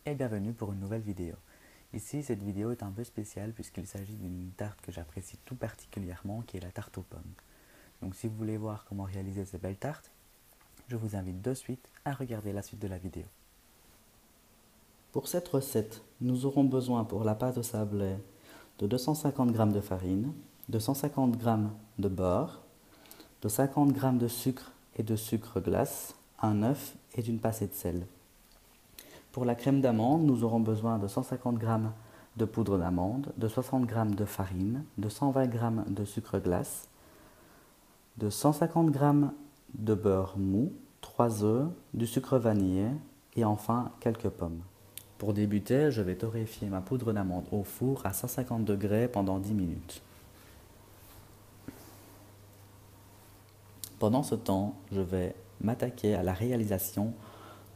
et bienvenue pour une nouvelle vidéo. Ici, cette vidéo est un peu spéciale puisqu'il s'agit d'une tarte que j'apprécie tout particulièrement qui est la tarte aux pommes. Donc si vous voulez voir comment réaliser ces belles tartes, je vous invite de suite à regarder la suite de la vidéo. Pour cette recette, nous aurons besoin pour la pâte au sablé de 250 g de farine, de 150 g de beurre, de 50 g de sucre et de sucre glace, un œuf et d'une pincée de sel. Pour la crème d'amande, nous aurons besoin de 150 g de poudre d'amande, de 60 g de farine, de 120 g de sucre glace, de 150 g de beurre mou, 3 œufs, du sucre vanillé et enfin quelques pommes. Pour débuter, je vais torréfier ma poudre d'amande au four à 150 degrés pendant 10 minutes. Pendant ce temps, je vais m'attaquer à la réalisation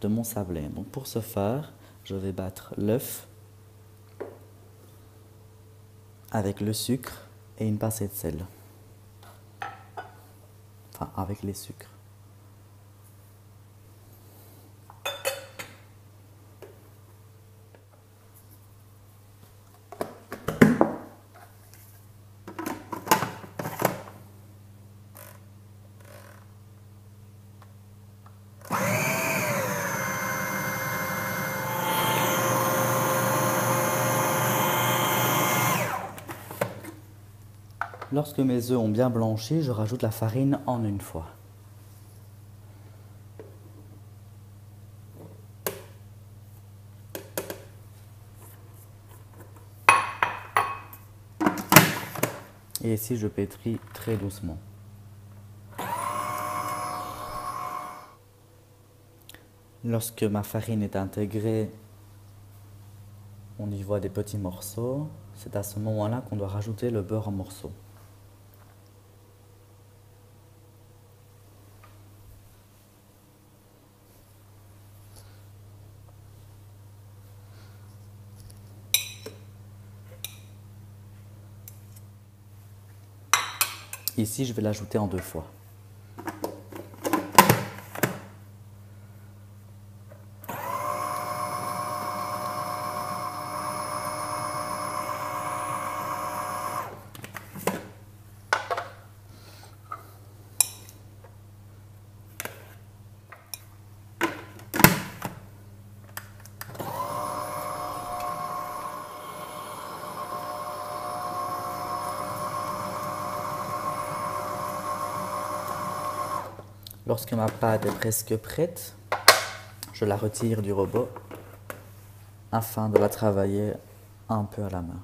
de mon sablé. Donc pour ce faire, je vais battre l'œuf avec le sucre et une pincée de sel. Enfin, avec les sucres. Lorsque mes œufs ont bien blanchi, je rajoute la farine en une fois. Et ici, je pétris très doucement. Lorsque ma farine est intégrée, on y voit des petits morceaux. C'est à ce moment-là qu'on doit rajouter le beurre en morceaux. Ici, je vais l'ajouter en 2 fois. Lorsque ma pâte est presque prête, je la retire du robot afin de la travailler un peu à la main.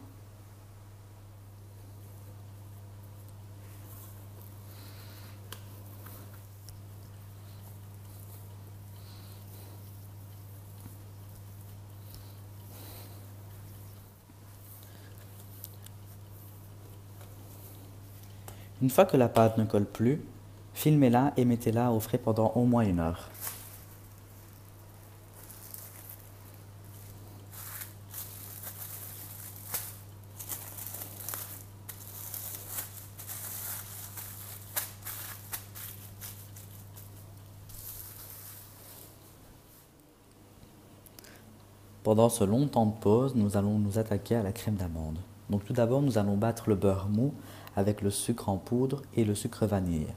Une fois que la pâte ne colle plus, filmez-la et mettez-la au frais pendant au moins 1 heure. Pendant ce long temps de pause, nous allons nous attaquer à la crème d'amande. Donc tout d'abord, nous allons battre le beurre mou avec le sucre en poudre et le sucre vanillé.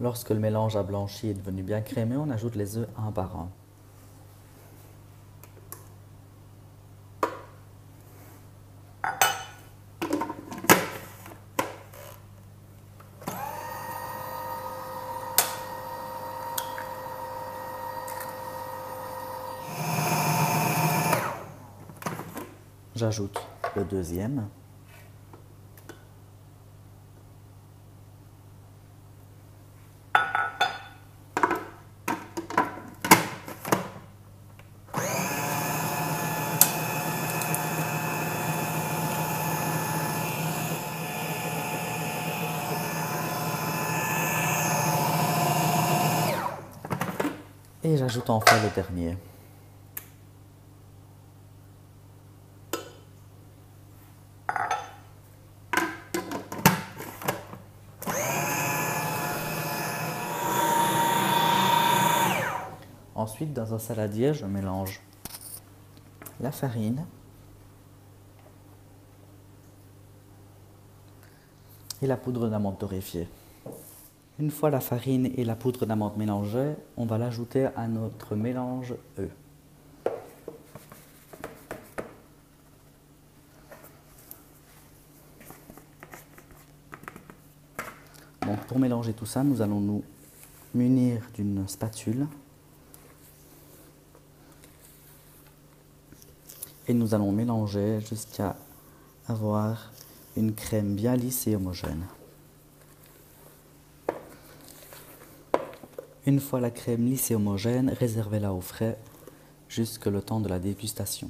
Lorsque le mélange a blanchi et est devenu bien crémeux, on ajoute les œufs un par un. J'ajoute le deuxième. Et j'ajoute enfin le dernier. Ensuite, dans un saladier, je mélange la farine et la poudre d'amande torréfiée. Une fois la farine et la poudre d'amande mélangées, on va l'ajouter à notre mélange œufs. Donc pour mélanger tout ça, nous allons nous munir d'une spatule et nous allons mélanger jusqu'à avoir une crème bien lisse et homogène. Une fois la crème lisse et homogène, réservez-la au frais jusque le temps de la dégustation.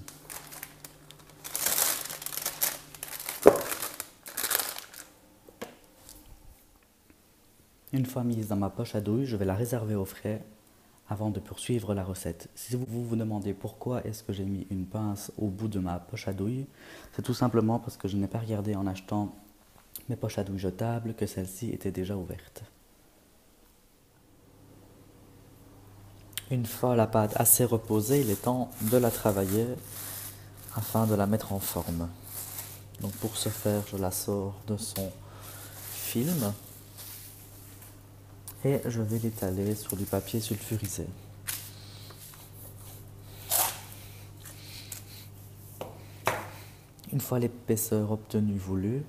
Une fois mise dans ma poche à douille, je vais la réserver au frais avant de poursuivre la recette. Si vous vous demandez pourquoi est-ce que j'ai mis une pince au bout de ma poche à douille, c'est tout simplement parce que je n'ai pas regardé en achetant mes poches à douille jetables que celle-ci était déjà ouverte. Une fois la pâte assez reposée, il est temps de la travailler afin de la mettre en forme. Donc pour ce faire, je la sors de son film et je vais l'étaler sur du papier sulfurisé. Une fois l'épaisseur obtenue voulue,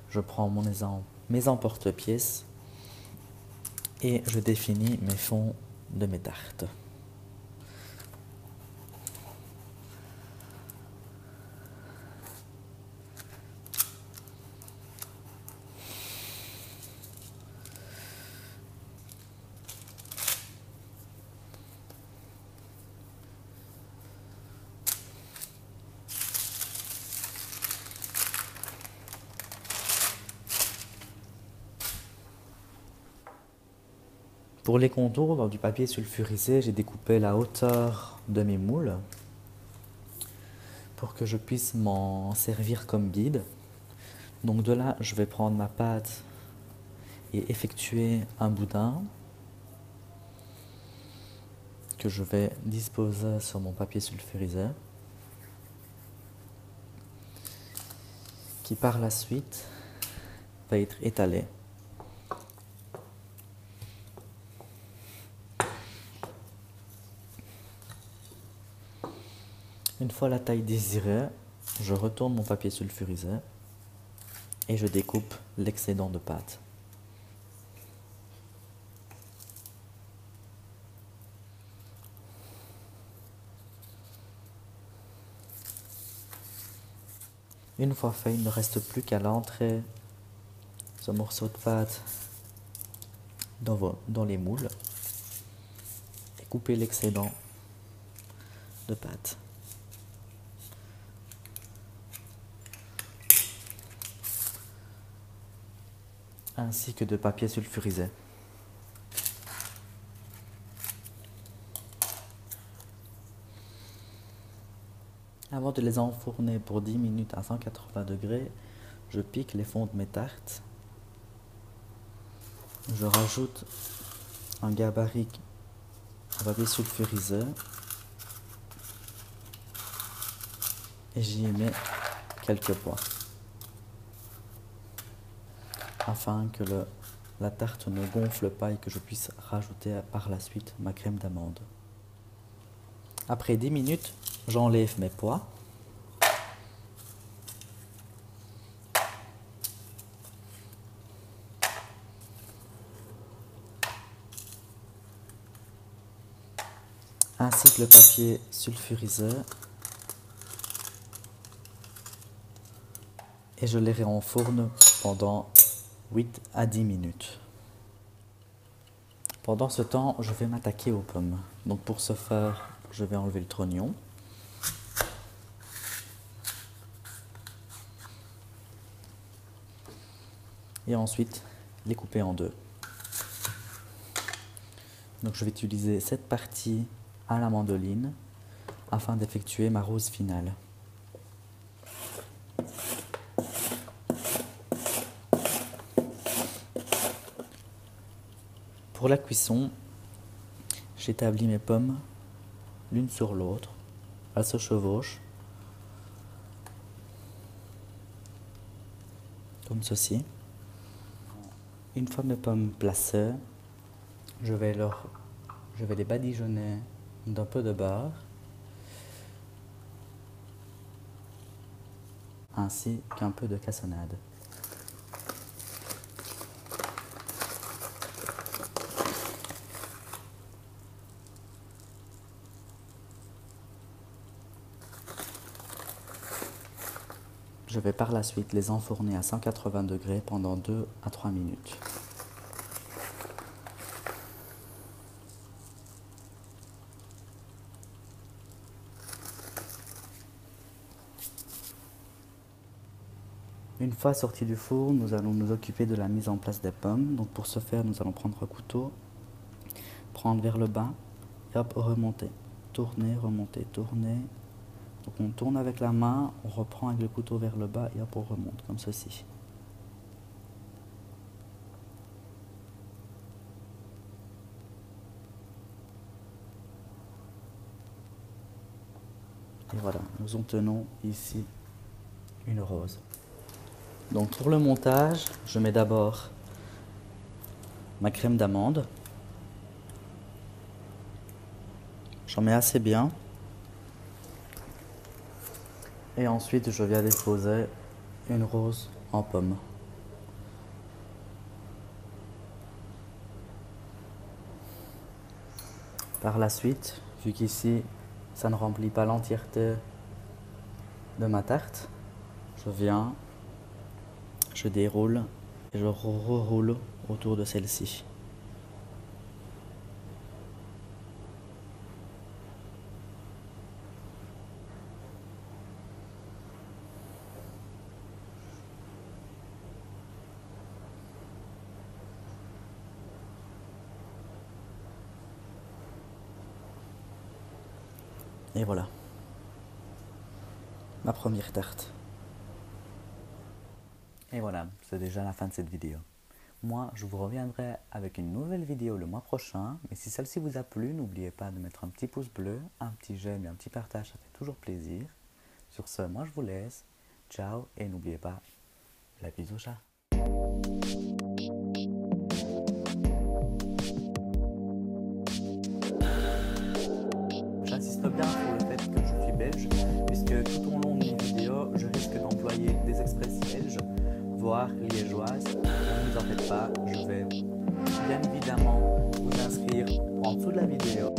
je prends mes emporte-pièces et je définis mes fonds de mes tartes. Pour les contours, dans du papier sulfurisé, j'ai découpé la hauteur de mes moules pour que je puisse m'en servir comme guide. Donc de là, je vais prendre ma pâte et effectuer un boudin que je vais disposer sur mon papier sulfurisé, qui par la suite va être étalé. Une fois la taille désirée, je retourne mon papier sulfurisé et je découpe l'excédent de pâte. Une fois fait, il ne reste plus qu'à l'entrer ce morceau de pâte dans les moules et couper l'excédent de pâte. Ainsi que de papier sulfurisé. Avant de les enfourner pour 10 minutes à 180 degrés, je pique les fonds de mes tartes. Je rajoute un gabarit à papier sulfurisé et j'y mets quelques pois afin que la tarte ne gonfle pas et que je puisse rajouter par la suite ma crème d'amande. Après 10 minutes, j'enlève mes pois. Ainsi que le papier sulfurisé. Et je les réenfourne pendant 8 à 10 minutes. Pendant ce temps, je vais m'attaquer aux pommes. Donc pour ce faire, je vais enlever le trognon. Et ensuite, les couper en deux. Donc je vais utiliser cette partie à la mandoline afin d'effectuer ma rose finale. Pour la cuisson, j'établis mes pommes l'une sur l'autre. Elles se chevauchent comme ceci. Une fois mes pommes placées, je vais les badigeonner d'un peu de beurre ainsi qu'un peu de cassonade. Je vais par la suite les enfourner à 180 degrés pendant 2 à 3 minutes. Une fois sortis du four, nous allons nous occuper de la mise en place des pommes. Donc pour ce faire, nous allons prendre un couteau, prendre vers le bas et hop, remonter. Tourner, remonter, tourner. Donc on tourne avec la main, on reprend avec le couteau vers le bas et hop, on remonte comme ceci. Et voilà, nous obtenons ici une rose. Donc pour le montage, je mets d'abord ma crème d'amande. J'en mets assez bien. Et ensuite, je viens déposer une rose en pomme. Par la suite, vu qu'ici, ça ne remplit pas l'entièreté de ma tarte, je déroule et je reroule autour de celle-ci. Et voilà, ma première tarte. Et voilà, c'est déjà la fin de cette vidéo. Moi, je vous reviendrai avec une nouvelle vidéo le mois prochain. Mais si celle-ci vous a plu, n'oubliez pas de mettre un petit pouce bleu, un petit j'aime et un petit partage, ça fait toujours plaisir. Sur ce, moi je vous laisse. Ciao et n'oubliez pas, la bise au chat. J'insiste bien sur le fait que je suis belge, puisque tout au long de mes vidéos, je risque d'employer des expressions belges, voire liégeoises. Ne vous en faites pas, je vais bien évidemment vous inscrire en dessous de la vidéo.